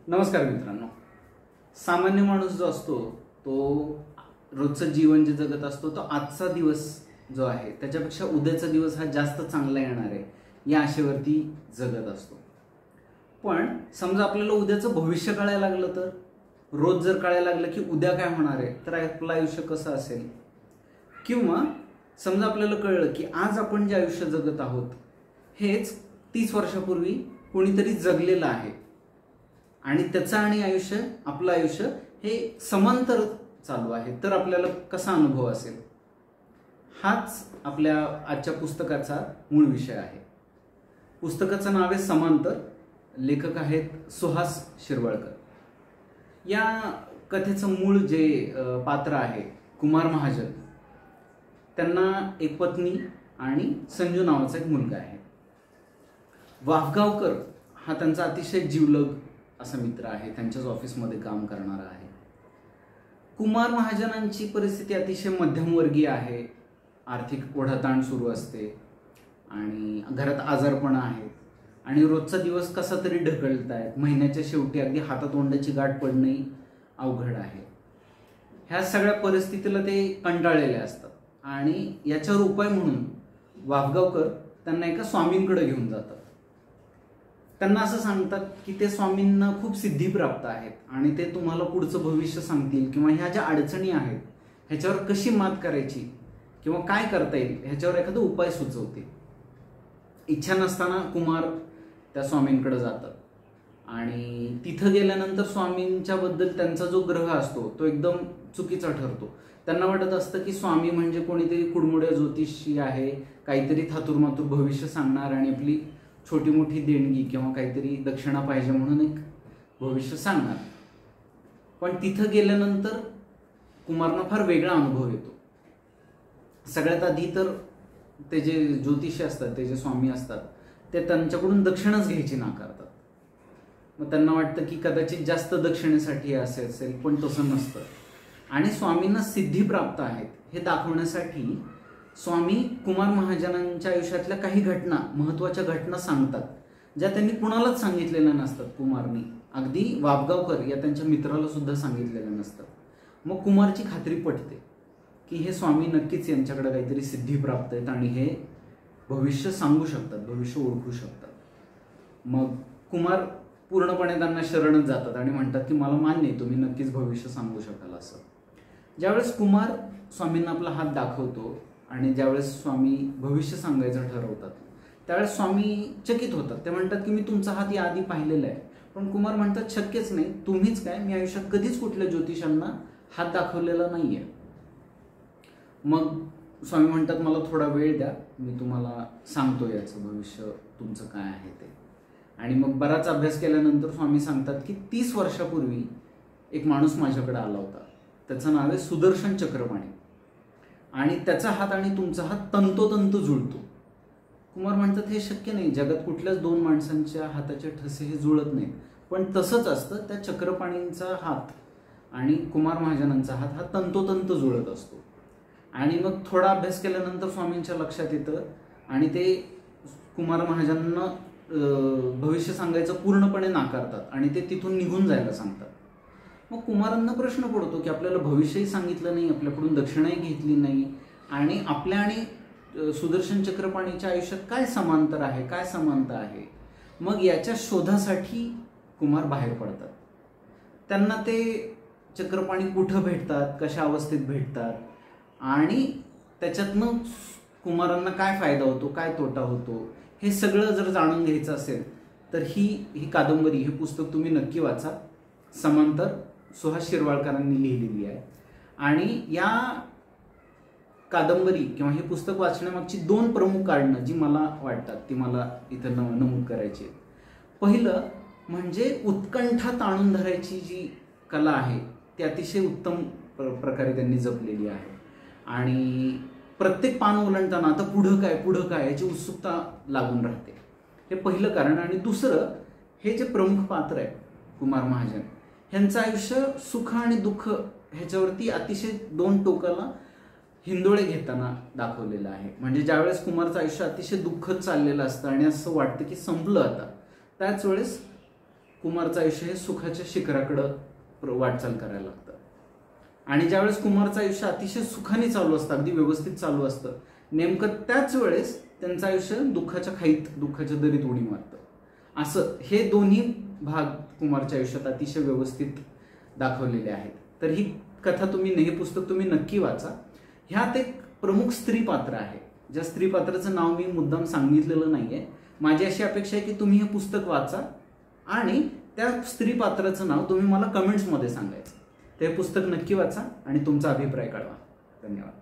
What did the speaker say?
नमस्कार मित्रांनो. सामान्य माणूस जो असतो तो रोजचं जीवन जे जगत असतो तो आजचा दिवस जो आहे त्याच्यापेक्षा उद्याचा दिवस हा जास्त चांगला येणार आहे या आशेवरती जगत असतो. पण समजा आपल्याला उद्याचं भविष्य कळायला लागलं तर, रोज जर कळायला लागलं की उद्या काय होणार आहे तर आपलं आयुष्य कसं असेल, किंवा समजा आपल्याला कळलं की आज आपण जे आयुष्य जगत आहोत हेच 30 वर्षापूर्वी कोणीतरी जगलेलं आहे आणि त्याचं आणि आयुष्य आपलं आयुष्य हे समांतर चालू आहे, तर आपल्याला कसा अनुभव असेल. हाच आपल्या आजच्या पुस्तकाचा मूळ विषय आहे. पुस्तकाचं नाव आहे समांतर. लेखक आहेत सुहास शिरवाळकर. या कथेचं मूळ जे पात्र आहे कुमार महाजन, त्यांना एक पत्नी आणि संजू नावाचा एक मुलगा आहे. वाफगावकर हा त्यांचा अतिशय जिवलग असा मित्र आहे, त्यांच्याच ऑफिसमध्ये काम करणारा आहे. कुमार महाजनांची परिस्थिती अतिशय मध्यमवर्गीय आहे. आर्थिक ओढाताण सुरू असते आणि घरात आजारपण आहे आणि रोजचा दिवस कसा तरी ढकलतायत. महिन्याच्या शेवटी अगदी हातातोंडाची गाठ पडणंही अवघड आहे. ह्या सगळ्या परिस्थितीला ते कंटाळलेले असतात आणि याच्यावर उपाय म्हणून वाफगावकर त्यांना एका स्वामींकडे घेऊन जातात. त्यांना असं सांगतात की ते स्वामींना खूप सिद्धिप्राप्त आहेत आणि ते तुम्हाला पुढचं भविष्य सांगतील किंवा ह्या ज्या अडचणी आहेत ह्याच्यावर कशी मात करायची किंवा काय करता येईल ह्याच्यावर एखादा उपाय सुचवतील. इच्छा नसताना कुमार त्या स्वामींकडे जातात आणि तिथं गेल्यानंतर स्वामींच्या बद्दल त्यांचा जो ग्रह असतो तो एकदम चुकीचा ठरतो. त्यांना वाटत असतं की स्वामी म्हणजे कोणीतरी कुडमुड्या ज्योतिषी आहे, काहीतरी थातुरमातुर भविष्य सांगणार आणि आपली छोटी मोठी देणगी किंवा काहीतरी दक्षिणा पाहिजे म्हणून एक भविष्य सांगणार. पण तिथं गेल्यानंतर कुमारना फार वेगळा अनुभव येतो. सगळ्यात आधी तर ते जे ज्योतिषी असतात, ते जे स्वामी असतात, ते त्यांच्याकडून दक्षिणाच घ्यायची नाकारतात. मग त्यांना वाटतं की कदाचित जास्त दक्षिणेसाठी असे असेल, पण तसं नसतं. आणि स्वामींना सिद्धी प्राप्त आहेत हे दाखवण्यासाठी स्वामी कुमार महाजनांच्या आयुष्यातल्या काही घटना, महत्त्वाच्या घटना सांगतात ज्या त्यांनी कुणालाच सांगितलेल्या नसतात. कुमारनी अगदी वाफगावकर या त्यांच्या मित्राला सुद्धा सांगितलेल्या नसतात. मग कुमारची खात्री पटते की हे स्वामी नक्कीच यांच्याकडे काहीतरी सिद्धी प्राप्त आहेत आणि हे भविष्य सांगू शकतात, भविष्य ओळखू शकतात. मग कुमार पूर्णपणे त्यांना शरणच जातात आणि म्हणतात की मला मान्य आहे, तुम्ही नक्कीच भविष्य सांगू शकाल. असं ज्यावेळेस कुमार स्वामींना आपला हात दाखवतो आणि ज्यावेळेस स्वामी भविष्य सांगायचं ठरवतात त्यावेळेस स्वामी चकित होतात. ते म्हणतात की मी तुमचा हात याआधी पाहिलेला आहे. पण कुमार म्हणतात शक्यच नाही, तुम्हीच काय, मी आयुष्यात कधीच कुठल्या ज्योतिषांना हात दाखवलेला नाही आहे. मग स्वामी म्हणतात मला थोडा वेळ द्या, मी तुम्हाला सांगतो याचं भविष्य तुमचं काय आहे ते. आणि मग बराच अभ्यास केल्यानंतर स्वामी सांगतात की 30 वर्षापूर्वी एक माणूस माझ्याकडे आला होता, त्याचं नाव आहे सुदर्शन चक्रपाणी आणि त्याचा हात आणि तुमचा हात तंतोतंत जुळतो. कुमार म्हणतात हे शक्य नाही, जगात कुठल्याच दोन माणसांच्या हाताचे ठसे हे जुळत नाहीत. पण तसंच असतं, त्या चक्रपाणींचा हात आणि कुमार महाजनांचा हात हा तंतोतंत जुळत असतो. आणि मग थोडा अभ्यास केल्यानंतर स्वामींच्या लक्षात येतं आणि ते कुमार महाजनांना भविष्य सांगायचं पूर्णपणे नाकारतात आणि ते तिथून निघून जायला सांगतात. मग कुमारांना प्रश्न पडतो की आपल्याला भविष्यही सांगितलं नाही, आपल्याकडून दक्षिणाही घेतली नाही आणि आपल्या आणि सुदर्शन चक्रपाणीच्या आयुष्यात काय समांतर आहे, काय समानता आहे. मग याच्या शोधासाठी कुमार बाहेर पडतात. त्यांना ते चक्रपाणी कुठं भेटतात, कशा अवस्थेत भेटतात आणि त्याच्यातनं कुमारांना काय फायदा होतो, काय तोटा होतो, हे सगळं जर जाणून घ्यायचं असेल तर ही कादंबरी, हे पुस्तक तुम्ही नक्की वाचा. समांतर सुहास शिरवाळकरांनी लिहिलेली आहे. आणि या कादंबरी किंवा हे पुस्तक वाचण्यामागची 2 प्रमुख कारणं जी मला वाटतात ती मला इथं नमूद करायची आहेत. पहिलं म्हणजे उत्कंठा ताणून धरायची जी कला आहे ती अतिशय उत्तम प्रकारे त्यांनी जपलेली आहे आणि प्रत्येक पान ओलांडताना आता पुढं काय याची उत्सुकता लागून राहते. हे पहिलं कारण. आणि दुसरं, हे जे प्रमुख पात्र आहे कुमार महाजन, ह्यांचं आयुष्य सुख आणि दुःख ह्याच्यावरती अतिशय 2 टोकाला हिंदोळे घेताना दाखवलेलं आहे. म्हणजे ज्यावेळेस कुमारचं आयुष्य अतिशय दुःखद चाललेलं असतं आणि असं वाटतं की संपलं आता, त्याच वेळेस कुमारचं आयुष्य हे सुखाच्या शिखराकडं वाटचाल करायला लागतं. आणि ज्यावेळेस कुमारचं आयुष्य अतिशय सुखाने चालू असतं, अगदी व्यवस्थित चालू असतं, नेमकं त्याच वेळेस त्यांचं आयुष्य दुःखाच्या खाईत, दुःखाच्या दरीत उडी मारतं. असं हे दोन्ही भाग कुमारच्या आयुष्यात अतिशय व्यवस्थित दाखवलेले आहेत. तर ही कथा तुम्ही, हे पुस्तक तुम्ही नक्की वाचा. ह्यात एक प्रमुख स्त्री पात्र आहे, ज्या स्त्री पात्राचं नाव मी मुद्दाम सांगितलेलं नाहीये. माझी अशी अपेक्षा आहे की तुम्ही हे पुस्तक वाचा आणि त्या स्त्री पात्राचं नाव तुम्ही मला कमेंट्समध्ये सांगायचं. ते पुस्तक नक्की वाचा आणि तुमचा अभिप्राय कळवा. धन्यवाद.